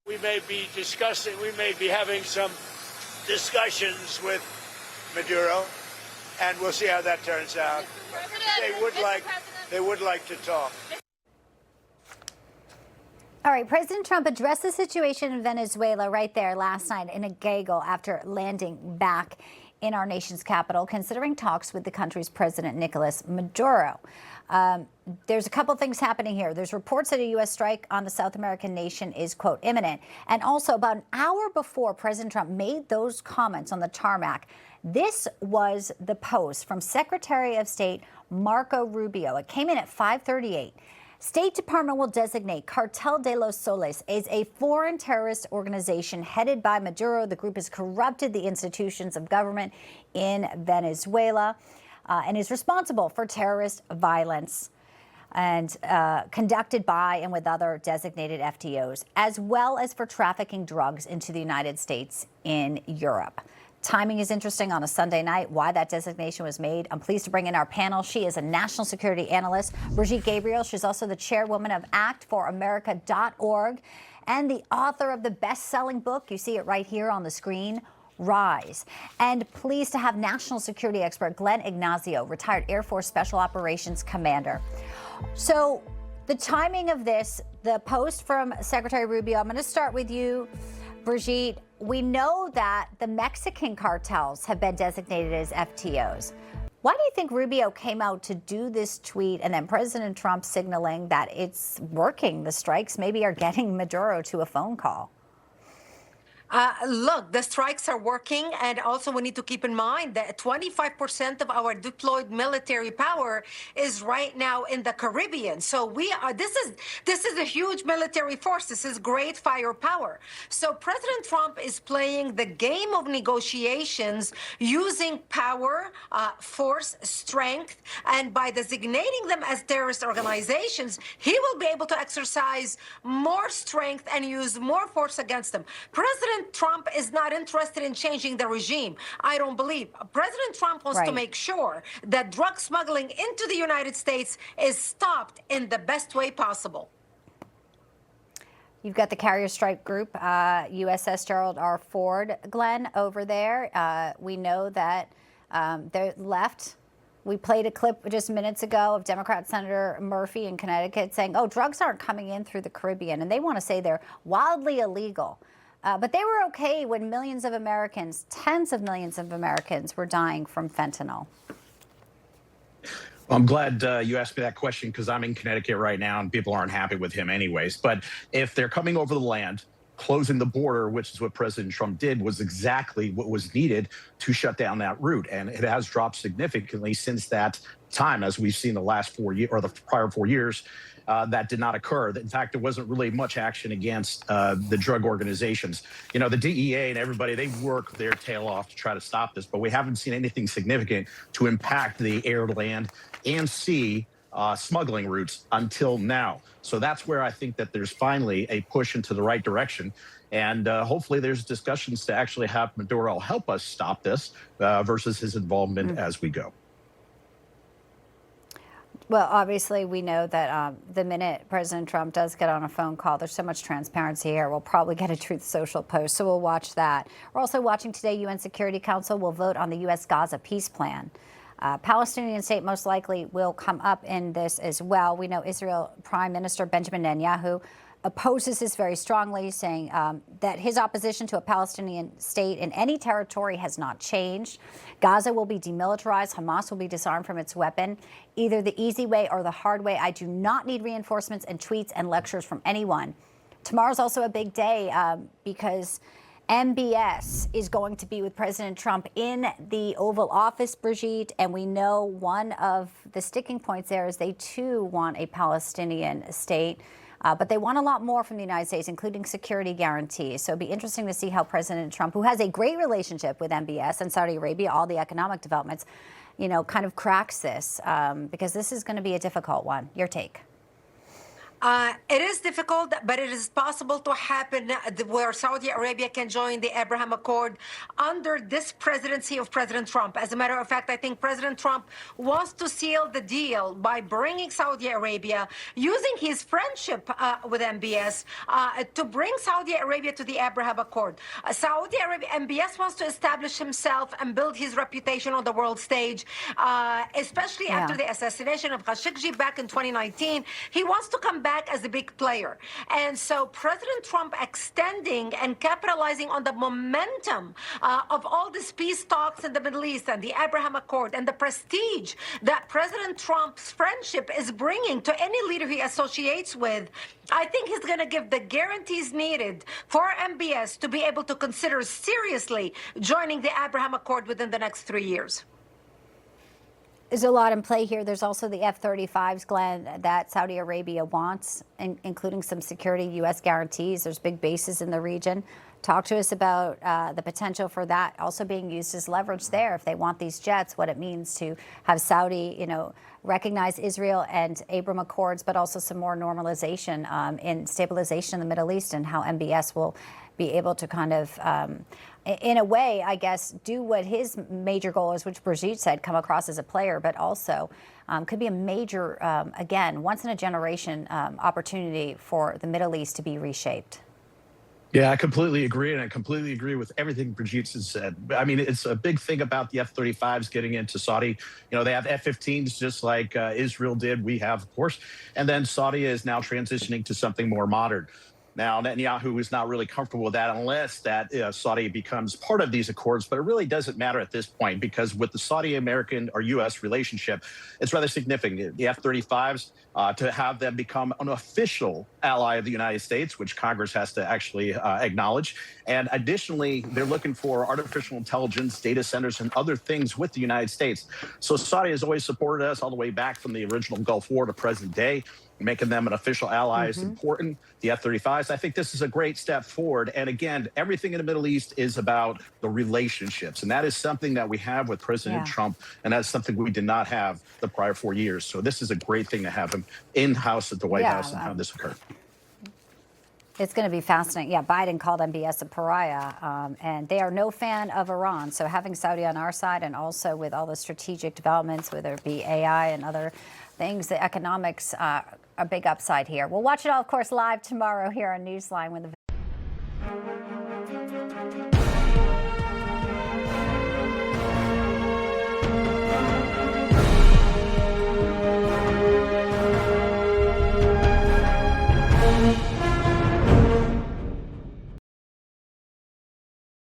We may be having some discussions with Maduro, and we'll see how that turns out. They would like to talk. All right, President Trump addressed the situation in Venezuela right there last night in a gaggle after landing back in our nation's capital, considering talks with the country's president, Nicolas Maduro. There's a couple things happening here. There's reports that a U.S. strike on the South American nation is, quote, imminent. And also, about an hour before President Trump made those comments on the tarmac, this was the post from Secretary of State Marco Rubio. It came in at 5:38. State Department will designate Cartel de los Soles as a foreign terrorist organization headed by Maduro. The group has corrupted the institutions of government in Venezuela and is responsible for terrorist violence and conducted by and with other designated FTOs, as well as for trafficking drugs into the United States in Europe. Timing is interesting on a Sunday night, why that designation was made. I'm pleased to bring in our panel. She is a national security analyst, Brigitte Gabriel. She's also the chairwoman of actforamerica.org and the author of the best-selling book, you see it right here on the screen, Rise. And pleased to have national security expert Glenn Ignazio, retired Air Force Special Operations Commander. So the timing of this, the post from Secretary Rubio, I'm going to start with you, Brigitte. We know that the Mexican cartels have been designated as FTOs. Why do you think Rubio came out to do this tweet and then President Trump signaling that it's working? The strikes maybe are getting Maduro to a phone call. Look, the strikes are working, and also we need to keep in mind that 25% of our deployed military power is right now in the Caribbean. So we are. This is a huge military force. This is great firepower. So President Trump is playing the game of negotiations using power, force, strength, and by designating them as terrorist organizations, he will be able to exercise more strength and use more force against them. President Trump is not interested in changing the regime. I don't believe. President Trump wants to make sure that drug smuggling into the United States is stopped in the best way possible. You've got the carrier strike group, USS Gerald R. Ford, Glenn, over there. We know that they're left. We played a clip just minutes ago of Democrat Senator Murphy in Connecticut saying, oh, drugs aren't coming in through the Caribbean, and they want to say they're wildly illegal. But they were okay when millions of Americans, tens of millions of Americans, were dying from fentanyl. I'm glad you asked me that question because I'm in Connecticut right now and people aren't happy with him anyways. But if they're coming over the land, closing the border, which is what President Trump did, was exactly what was needed to shut down that route. And it has dropped significantly since that time, as we've seen the last 4 years or the prior 4 years. That did not occur. In fact, there wasn't really much action against the drug organizations. You know, the DEA and everybody, they work their tail off to try to stop this, but we haven't seen anything significant to impact the air, land, and sea smuggling routes until now. So that's where I think that there's finally a push into the right direction. And hopefully there's discussions to actually have Maduro help us stop this versus his involvement as we go. Well, obviously, we know that the minute President Trump does get on a phone call, there's so much transparency here. We'll probably get a Truth Social post, so we'll watch that. We're also watching today, UN Security Council will vote on the U.S. Gaza peace plan. Palestinian state most likely will come up in this as well. We know Israel Prime Minister Benjamin Netanyahu opposes this very strongly, saying that his opposition to a Palestinian state in any territory has not changed. Gaza will be demilitarized. Hamas will be disarmed from its weapon. Either the easy way or the hard way. I do not need reinforcements and tweets and lectures from anyone. Tomorrow's also a big day because MBS is going to be with President Trump in the Oval Office, Brigitte, and we know one of the sticking points there is they too want a Palestinian state. But they want a lot more from the United States, including security guarantees. So it'll be interesting to see how President Trump, who has a great relationship with MBS and Saudi Arabia, all the economic developments, you know, kind of cracks this, because this is going to be a difficult one. Your take? It is difficult, but it is possible to happen where Saudi Arabia can join the Abraham Accord under this presidency of President Trump. As a matter of fact, I think President Trump wants to seal the deal by bringing Saudi Arabia, using his friendship with MBS, to bring Saudi Arabia to the Abraham Accord. Saudi Arabia, MBS wants to establish himself and build his reputation on the world stage, especially after the assassination of Khashoggi back in 2019. He wants to come back as a big player. And so President Trump extending and capitalizing on the momentum of all these peace talks in the Middle East and the Abraham Accord and the prestige that President Trump's friendship is bringing to any leader he associates with, I think he's going to give the guarantees needed for MBS to be able to consider seriously joining the Abraham Accord within the next 3 years. There's a lot in play here. There's also the F-35s, Glenn, that Saudi Arabia wants, including some security U.S. guarantees. There's big bases in the region. Talk to us about the potential for that also being used as leverage there if they want these jets, what it means to have Saudi, recognize Israel and Abraham Accords, but also some more normalization in stabilization in the Middle East, and how MBS will be able to kind of, in a way, I guess, do what his major goal is, which Brigitte said, come across as a player, but also could be a major, again, once-in-a-generation opportunity for the Middle East to be reshaped. Yeah, I completely agree, and I completely agree with everything Brigitte has said. I mean, it's a big thing about the F-35s getting into Saudi. They have F-15s just like Israel did. We have, of course. And then Saudi is now transitioning to something more modern. Now, Netanyahu is not really comfortable with that unless that Saudi becomes part of these accords. But it really doesn't matter at this point, because with the Saudi-American or U.S. relationship, it's rather significant. The F-35s, to have them become an official ally of the United States, which Congress has to actually acknowledge. And additionally, they're looking for artificial intelligence, data centers, and other things with the United States. So Saudi has always supported us all the way back from the original Gulf War to present day. Making them an official ally is important. The F-35s, I think this is a great step forward. And again, everything in the Middle East is about the relationships. And that is something that we have with President Trump. And that's something we did not have the prior 4 years. So this is a great thing to have him in-house at the White House and how this occurred. It's going to be fascinating. Yeah, Biden called MBS a pariah, and they are no fan of Iran. So having Saudi on our side, and also with all the strategic developments, whether it be AI and other things, the economics, a big upside here. We'll watch it all, of course, live tomorrow here on Newsline when the